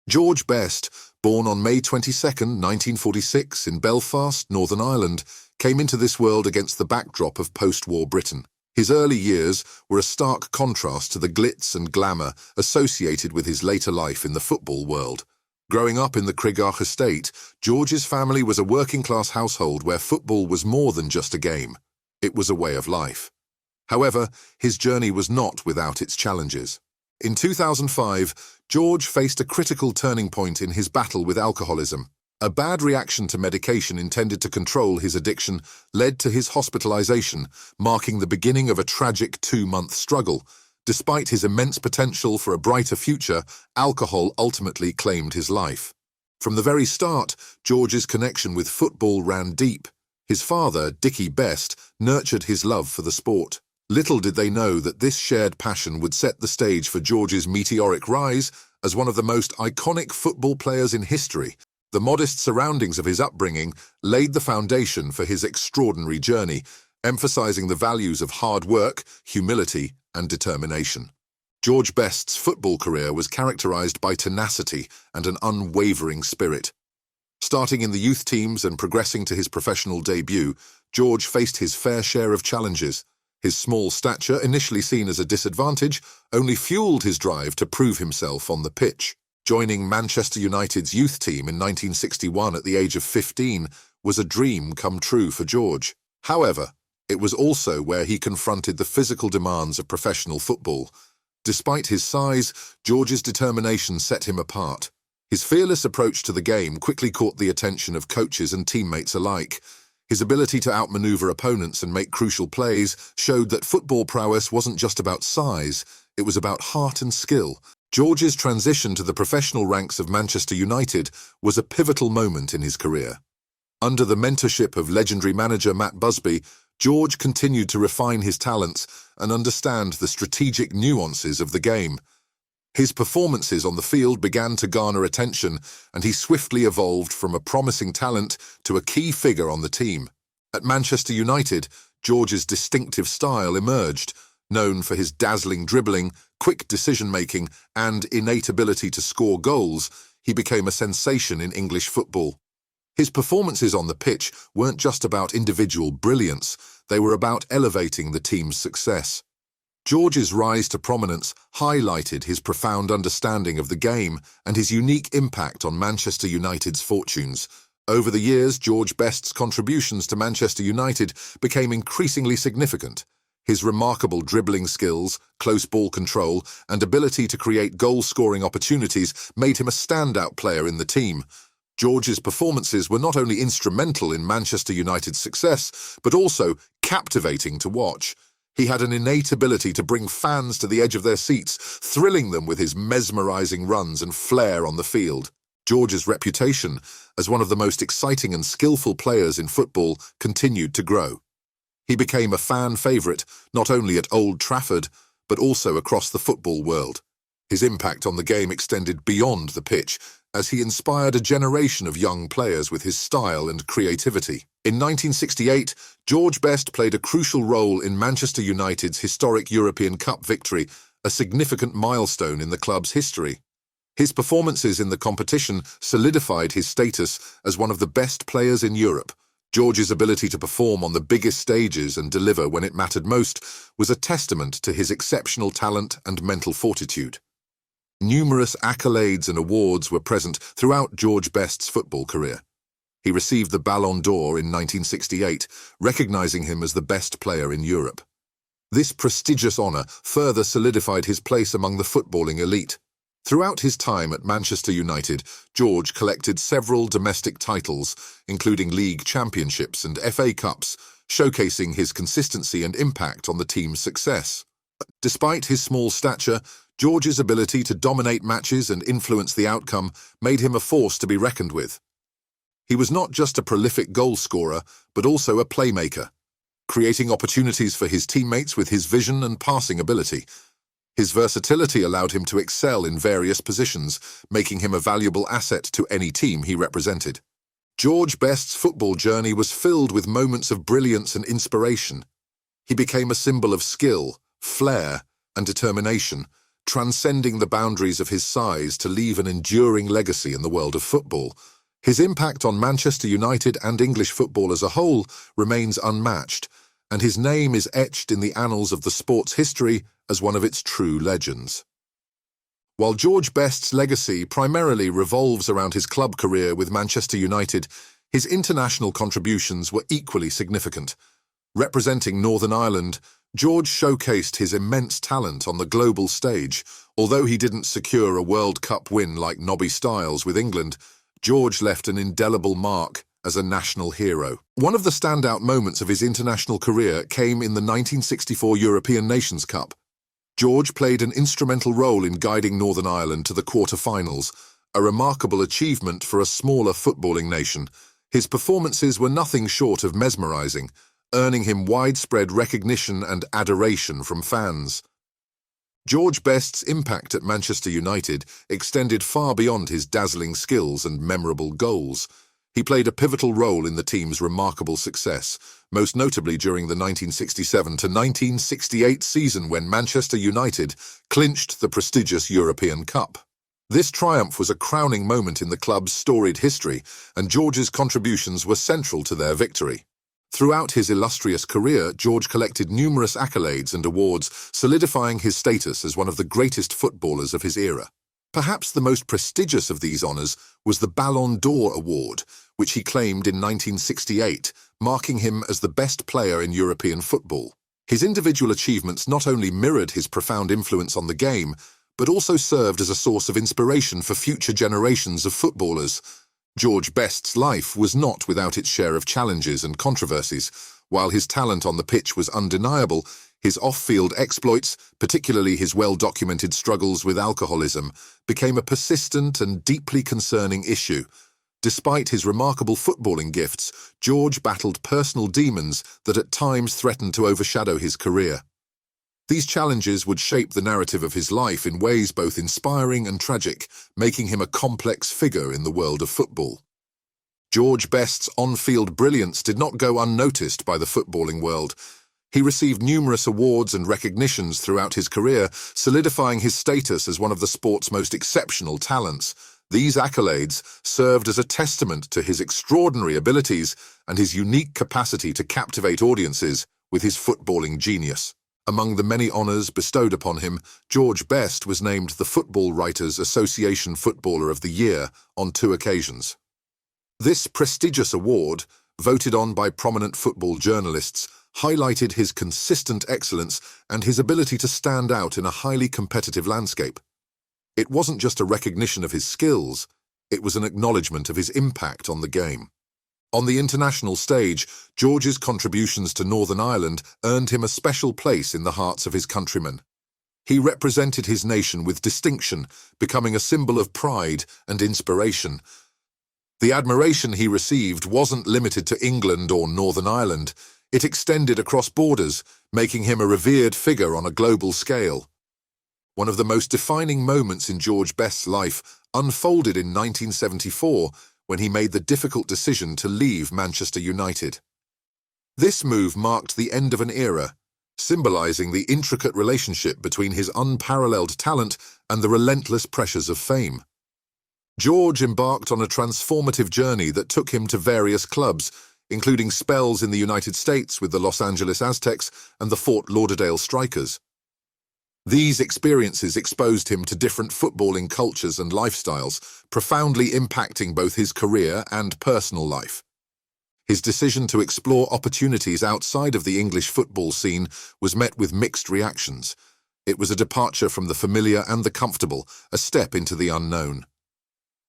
George Best, born on May 22, 1946 in Belfast, Northern Ireland, came into this world against the backdrop of post-war Britain. His early years were a stark contrast to the glitz and glamour associated with his later life in the football world. Growing up in the Cregagh estate, George's family was a working-class household where football was more than just a game. It was a way of life. However, his journey was not without its challenges. In 2005, George faced a critical turning point in his battle with alcoholism. A bad reaction to medication intended to control his addiction led to his hospitalization, marking the beginning of a tragic 2-month struggle. Despite his immense potential for a brighter future, alcohol ultimately claimed his life. From the very start, George's connection with football ran deep. His father, Dickie Best, nurtured his love for the sport. Little did they know that this shared passion would set the stage for George's meteoric rise as one of the most iconic football players in history. The modest surroundings of his upbringing laid the foundation for his extraordinary journey, emphasizing the values of hard work, humility, and determination. George Best's football career was characterized by tenacity and an unwavering spirit. Starting in the youth teams and progressing to his professional debut, George faced his fair share of challenges. His small stature, initially seen as a disadvantage, only fueled his drive to prove himself on the pitch. Joining Manchester United's youth team in 1961 at the age of 15 was a dream come true for George. However, it was also where he confronted the physical demands of professional football. Despite his size, George's determination set him apart. His fearless approach to the game quickly caught the attention of coaches and teammates alike. His ability to outmaneuver opponents and make crucial plays showed that football prowess wasn't just about size, it was about heart and skill. George's transition to the professional ranks of Manchester United was a pivotal moment in his career. Under the mentorship of legendary manager Matt Busby, George continued to refine his talents and understand the strategic nuances of the game. His performances on the field began to garner attention, and he swiftly evolved from a promising talent to a key figure on the team. At Manchester United, George's distinctive style emerged. Known for his dazzling dribbling, quick decision-making, and innate ability to score goals, he became a sensation in English football. His performances on the pitch weren't just about individual brilliance, they were about elevating the team's success. George's rise to prominence highlighted his profound understanding of the game and his unique impact on Manchester United's fortunes. Over the years, George Best's contributions to Manchester United became increasingly significant. His remarkable dribbling skills, close ball control, and ability to create goal-scoring opportunities made him a standout player in the team. George's performances were not only instrumental in Manchester United's success, but also captivating to watch. He had an innate ability to bring fans to the edge of their seats, thrilling them with his mesmerizing runs and flair on the field. George's reputation as one of the most exciting and skillful players in football continued to grow. He became a fan favorite not only at Old Trafford, but also across the football world. His impact on the game extended beyond the pitch, as he inspired a generation of young players with his style and creativity. In 1968, George Best played a crucial role in Manchester United's historic European Cup victory, a significant milestone in the club's history. His performances in the competition solidified his status as one of the best players in Europe. George's ability to perform on the biggest stages and deliver when it mattered most was a testament to his exceptional talent and mental fortitude. Numerous accolades and awards were present throughout George Best's football career. He received the Ballon d'Or in 1968, recognizing him as the best player in Europe. This prestigious honor further solidified his place among the footballing elite. Throughout his time at Manchester United, George collected several domestic titles, including league championships and FA Cups, showcasing his consistency and impact on the team's success. Despite his small stature, George's ability to dominate matches and influence the outcome made him a force to be reckoned with. He was not just a prolific goal scorer, but also a playmaker, creating opportunities for his teammates with his vision and passing ability. His versatility allowed him to excel in various positions, making him a valuable asset to any team he represented. George Best's football journey was filled with moments of brilliance and inspiration. He became a symbol of skill, flair, and determination, transcending the boundaries of his size to leave an enduring legacy in the world of football. His impact on Manchester United and English football as a whole remains unmatched, and his name is etched in the annals of the sport's history as one of its true legends. While George Best's legacy primarily revolves around his club career with Manchester United, his international contributions were equally significant. Representing Northern Ireland, George showcased his immense talent on the global stage. Although he didn't secure a World Cup win like Nobby Stiles with England, George left an indelible mark as a national hero. One of the standout moments of his international career came in the 1964 European Nations Cup. George played an instrumental role in guiding Northern Ireland to the quarter-finals, a remarkable achievement for a smaller footballing nation. His performances were nothing short of mesmerizing, earning him widespread recognition and adoration from fans. George Best's impact at Manchester United extended far beyond his dazzling skills and memorable goals. He played a pivotal role in the team's remarkable success, most notably during the 1967-1968 season when Manchester United clinched the prestigious European Cup. This triumph was a crowning moment in the club's storied history, and George's contributions were central to their victory. Throughout his illustrious career, George collected numerous accolades and awards, solidifying his status as one of the greatest footballers of his era. Perhaps the most prestigious of these honours was the Ballon d'Or award, which he claimed in 1968, marking him as the best player in European football. His individual achievements not only mirrored his profound influence on the game, but also served as a source of inspiration for future generations of footballers. George Best's life was not without its share of challenges and controversies. While his talent on the pitch was undeniable, his off-field exploits, particularly his well-documented struggles with alcoholism, became a persistent and deeply concerning issue. Despite his remarkable footballing gifts, George battled personal demons that at times threatened to overshadow his career. These challenges would shape the narrative of his life in ways both inspiring and tragic, making him a complex figure in the world of football. George Best's on-field brilliance did not go unnoticed by the footballing world. He received numerous awards and recognitions throughout his career, solidifying his status as one of the sport's most exceptional talents. These accolades served as a testament to his extraordinary abilities and his unique capacity to captivate audiences with his footballing genius. Among the many honours bestowed upon him, George Best was named the Football Writers' Association Footballer of the Year on 2 occasions. This prestigious award, voted on by prominent football journalists, highlighted his consistent excellence and his ability to stand out in a highly competitive landscape. It wasn't just a recognition of his skills, it was an acknowledgement of his impact on the game. On the international stage, George's contributions to Northern Ireland earned him a special place in the hearts of his countrymen. He represented his nation with distinction, becoming a symbol of pride and inspiration. The admiration he received wasn't limited to England or Northern Ireland. It extended across borders, making him a revered figure on a global scale. One of the most defining moments in George Best's life unfolded in 1974 when he made the difficult decision to leave Manchester United. This move marked the end of an era, symbolising the intricate relationship between his unparalleled talent and the relentless pressures of fame. George embarked on a transformative journey that took him to various clubs, including spells in the United States with the Los Angeles Aztecs and the Fort Lauderdale Strikers. These experiences exposed him to different footballing cultures and lifestyles, profoundly impacting both his career and personal life. His decision to explore opportunities outside of the English football scene was met with mixed reactions. It was a departure from the familiar and the comfortable, a step into the unknown.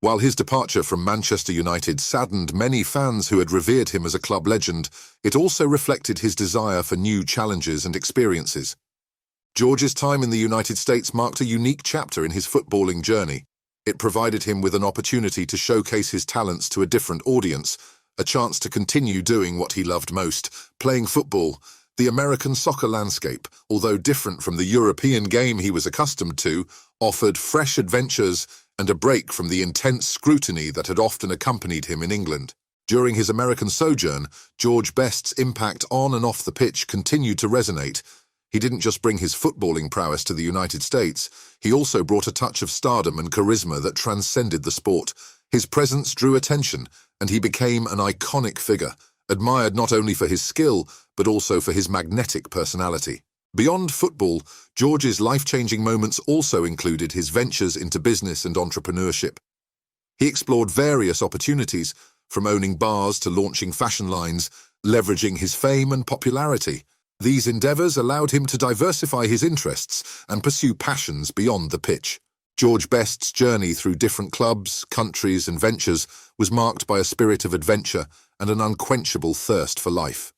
While his departure from Manchester United saddened many fans who had revered him as a club legend, it also reflected his desire for new challenges and experiences. George's time in the United States marked a unique chapter in his footballing journey. It provided him with an opportunity to showcase his talents to a different audience, a chance to continue doing what he loved most, playing football. The American soccer landscape, although different from the European game he was accustomed to, offered fresh adventures and a break from the intense scrutiny that had often accompanied him in England. During his American sojourn, George Best's impact on and off the pitch continued to resonate. He didn't just bring his footballing prowess to the United States, he also brought a touch of stardom and charisma that transcended the sport. His presence drew attention, and he became an iconic figure, admired not only for his skill, but also for his magnetic personality. Beyond football, George's life-changing moments also included his ventures into business and entrepreneurship. He explored various opportunities, from owning bars to launching fashion lines, leveraging his fame and popularity. These endeavors allowed him to diversify his interests and pursue passions beyond the pitch. George Best's journey through different clubs, countries, and ventures was marked by a spirit of adventure and an unquenchable thirst for life.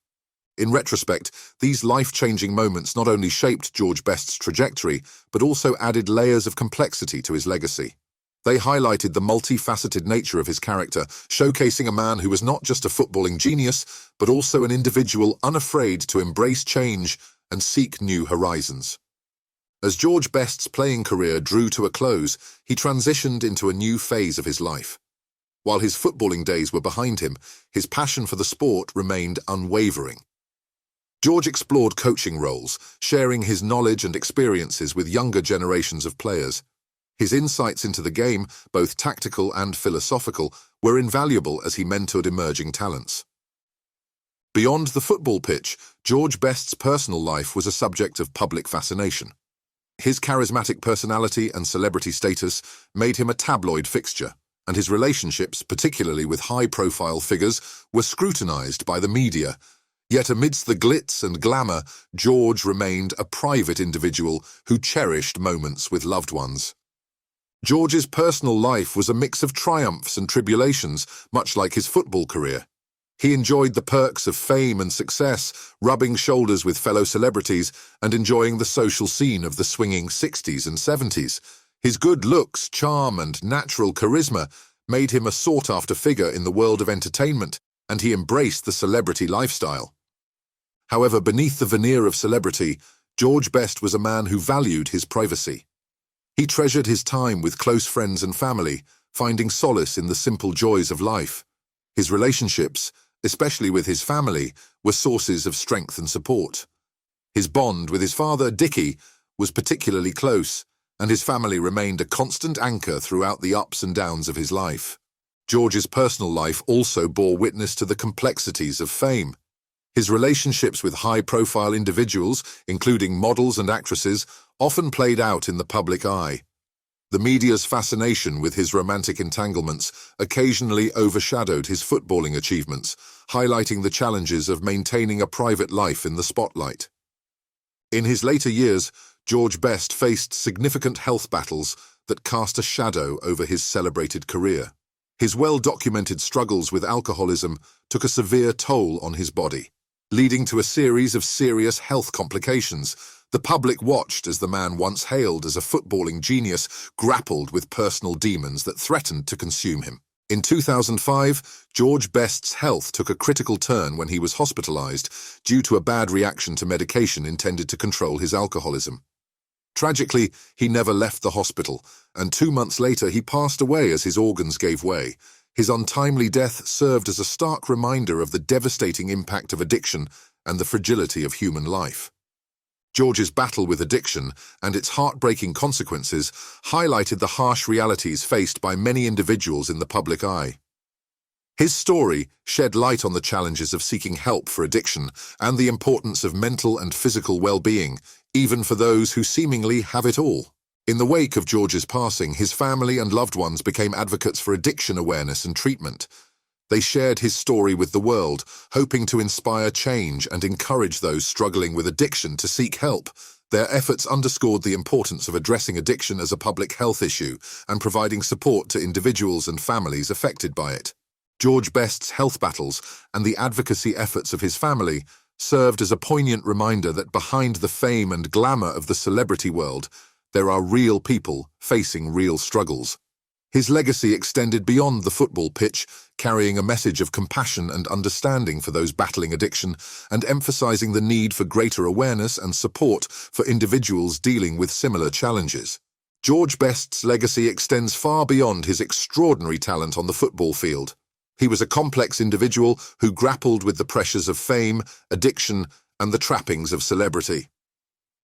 In retrospect, these life-changing moments not only shaped George Best's trajectory, but also added layers of complexity to his legacy. They highlighted the multifaceted nature of his character, showcasing a man who was not just a footballing genius, but also an individual unafraid to embrace change and seek new horizons. As George Best's playing career drew to a close, he transitioned into a new phase of his life. While his footballing days were behind him, his passion for the sport remained unwavering. George explored coaching roles, sharing his knowledge and experiences with younger generations of players. His insights into the game, both tactical and philosophical, were invaluable as he mentored emerging talents. Beyond the football pitch, George Best's personal life was a subject of public fascination. His charismatic personality and celebrity status made him a tabloid fixture, and his relationships, particularly with high-profile figures, were scrutinized by the media. Yet amidst the glitz and glamour, George remained a private individual who cherished moments with loved ones. George's personal life was a mix of triumphs and tribulations, much like his football career. He enjoyed the perks of fame and success, rubbing shoulders with fellow celebrities and enjoying the social scene of the swinging 60s and 70s. His good looks, charm, and natural charisma made him a sought-after figure in the world of entertainment, and he embraced the celebrity lifestyle. However, beneath the veneer of celebrity, George Best was a man who valued his privacy. He treasured his time with close friends and family, finding solace in the simple joys of life. His relationships, especially with his family, were sources of strength and support. His bond with his father, Dickie, was particularly close, and his family remained a constant anchor throughout the ups and downs of his life. George's personal life also bore witness to the complexities of fame. His relationships with high-profile individuals, including models and actresses, often played out in the public eye. The media's fascination with his romantic entanglements occasionally overshadowed his footballing achievements, highlighting the challenges of maintaining a private life in the spotlight. In his later years, George Best faced significant health battles that cast a shadow over his celebrated career. His well-documented struggles with alcoholism took a severe toll on his body, leading to a series of serious health complications. The public watched as the man once hailed as a footballing genius grappled with personal demons that threatened to consume him. In 2005, George Best's health took a critical turn when he was hospitalized due to a bad reaction to medication intended to control his alcoholism. Tragically, he never left the hospital, and 2 months later he passed away as his organs gave way. His untimely death served as a stark reminder of the devastating impact of addiction and the fragility of human life. George's battle with addiction and its heartbreaking consequences highlighted the harsh realities faced by many individuals in the public eye. His story shed light on the challenges of seeking help for addiction and the importance of mental and physical well-being, even for those who seemingly have it all. In the wake of George's passing, his family and loved ones became advocates for addiction awareness and treatment. They shared his story with the world, hoping to inspire change and encourage those struggling with addiction to seek help. Their efforts underscored the importance of addressing addiction as a public health issue and providing support to individuals and families affected by it. George Best's health battles and the advocacy efforts of his family served as a poignant reminder that behind the fame and glamour of the celebrity world, there are real people facing real struggles. His legacy extended beyond the football pitch, carrying a message of compassion and understanding for those battling addiction and emphasizing the need for greater awareness and support for individuals dealing with similar challenges. George Best's legacy extends far beyond his extraordinary talent on the football field. He was a complex individual who grappled with the pressures of fame, addiction, and the trappings of celebrity.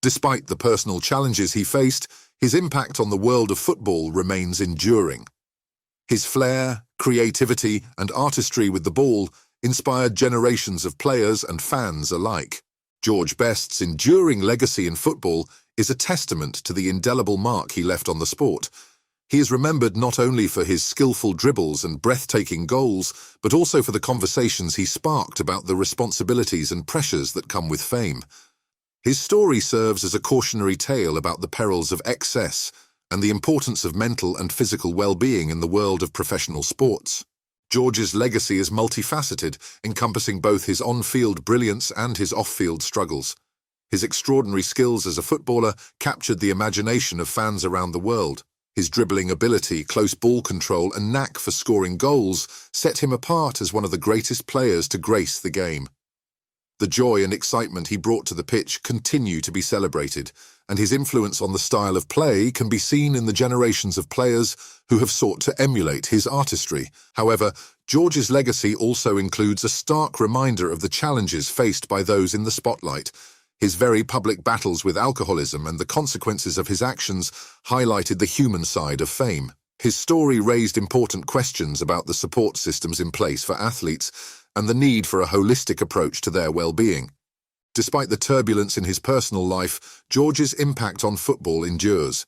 Despite the personal challenges he faced, his impact on the world of football remains enduring. His flair, creativity, and artistry with the ball inspired generations of players and fans alike. George Best's enduring legacy in football is a testament to the indelible mark he left on the sport. He is remembered not only for his skillful dribbles and breathtaking goals, but also for the conversations he sparked about the responsibilities and pressures that come with fame. His story serves as a cautionary tale about the perils of excess and the importance of mental and physical well-being in the world of professional sports. George's legacy is multifaceted, encompassing both his on-field brilliance and his off-field struggles. His extraordinary skills as a footballer captured the imagination of fans around the world. His dribbling ability, close ball control, and knack for scoring goals set him apart as one of the greatest players to grace the game. The joy and excitement he brought to the pitch continue to be celebrated, and his influence on the style of play can be seen in the generations of players who have sought to emulate his artistry. However, George's legacy also includes a stark reminder of the challenges faced by those in the spotlight. His very public battles with alcoholism and the consequences of his actions highlighted the human side of fame. His story raised important questions about the support systems in place for athletes and the need for a holistic approach to their well-being. Despite the turbulence in his personal life, George's impact on football endures.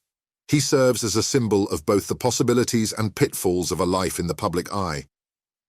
He serves as a symbol of both the possibilities and pitfalls of a life in the public eye.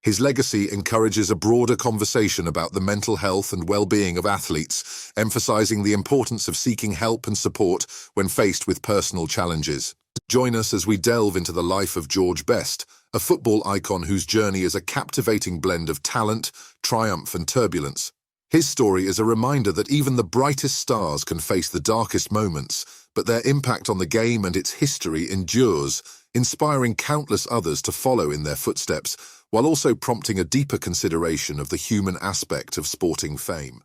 His legacy encourages a broader conversation about the mental health and well-being of athletes, emphasizing the importance of seeking help and support when faced with personal challenges. Join us as we delve into the life of George Best, a football icon whose journey is a captivating blend of talent, triumph, and turbulence. His story is a reminder that even the brightest stars can face the darkest moments, but their impact on the game and its history endures, inspiring countless others to follow in their footsteps, while also prompting a deeper consideration of the human aspect of sporting fame.